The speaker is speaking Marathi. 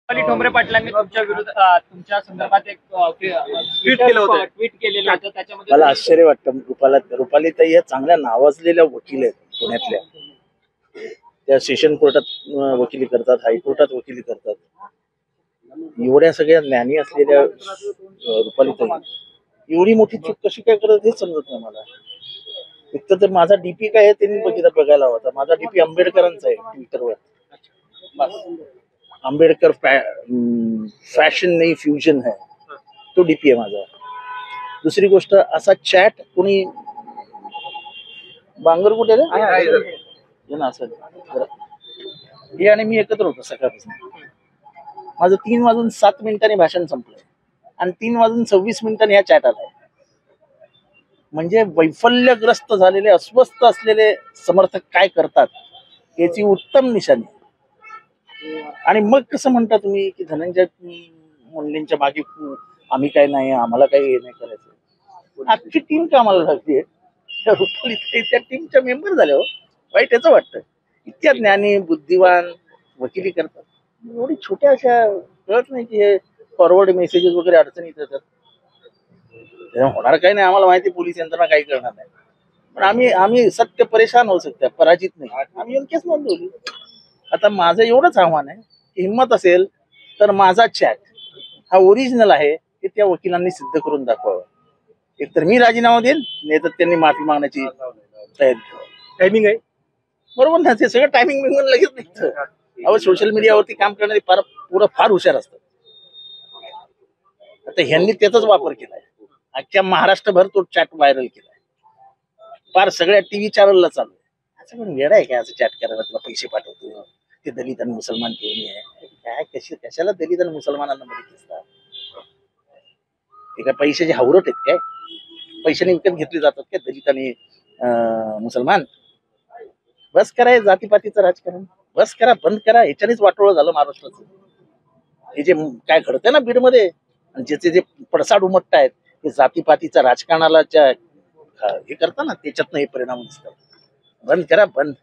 ठोंबरे पाटलांनी तुमच्या संदर्भात एक ट्विट केलेलं होतं. त्याच्यामध्ये मला आश्चर्य वाटतं. रुपालीताई या चांगल्या नावाजलेल्या वकील आहेत पुण्यातल्या. त्या सेशन कोर्टात वकिली करतात, हायकोर्टात वकिली करतात. एवढ्या सगळ्या ज्ञानी असलेल्या रुपालीताई एवढी मोठी चूक कशी काय करत हे समजत नाही मला. एक तर माझा डीपी काय आहे त्यांनी बघायला होता. माझा डीपी आंबेडकरांचा आहे ट्विटरवर. आंबेडकर फॅशन नाही फ्युजन है, तो डीपी आहे माझा. दुसरी गोष्ट, असा चॅट कोणी बांगर कुठे असं हे आणि मी एकत्र होतो सकाळपासून. माझं 3:07 भाषण संपलंय आणि 3:26 ह्या चॅट आलाय. म्हणजे वैफल्यग्रस्त झालेले, अस्वस्थ असलेले समर्थक काय करतात याची उत्तम निशाणी. आणि मग कसं म्हणता तुम्ही की धनंजय मुंडेंच्या मागे आम्ही काय नाही, आम्हाला काही हे नाही करायचं. आजची टीम कामाला लागली. त्या टीमच्या मेंबर झाल्या. हो, वाईट याचं वाटतं. इतक्या ज्ञानी बुद्धिवान वकिली करतात, एवढी छोट्या अशा कळत नाही की हे फॉरवर्ड मेसेजेस वगैरे अडचणीत येतात. होणार काही नाही, आम्हाला माहिती पोलीस यंत्रणा काही करणार नाही. पण आम्ही सत्य परेशान होऊ शकतो, पराजित नाही. आम्ही केस नोंदवली. आता माझं एवढंच आव्हान आहे की हिंमत असेल तर माझा चॅट हा ओरिजिनल आहे हे त्या वकिलांनी सिद्ध करून दाखवावं. एकतर मी राजीनामा देईन, नाही तर त्यांनी माफी मागण्याची तयारी ठेवा. टायमिंग आहे बरोबर ना? ते सगळं टायमिंग बिंगून लगेच निघतं. अहो, सोशल मीडियावरती काम करणारे फार हुशार असतात. आता ह्यांनी त्याचाच वापर केलाय. अख्ख्या महाराष्ट्रभर तो चॅट व्हायरल केलाय. फार सगळ्या टीव्ही चॅनलला चालू आहे. असं पण वेळ आहे काय असं चॅट करायला? तुला पैसे पाठवतो, ते दलित आणि मुसलमान घेऊन ये. काय कशाला दलित आणि मुसलमानांना मध्ये दिसतात? ते काय पैशाचे हावरट आहेत काय? पैशाने विकत घेतले जातात काय दलित आणि मुसलमान? बस करा जातीपातीचं राजकारण, बस करा, बंद करा. याच्यानेच वाटोळं झालं महाराष्ट्राचं. हे जे काय घडतंय ना बीडमध्ये, ज्याचे जे पडसाद उमटतायत ते जातीपातीच्या राजकारणाला हे करता ना, त्याच्यातनं हे परिणाम दिसतात. बंद करा, बंद.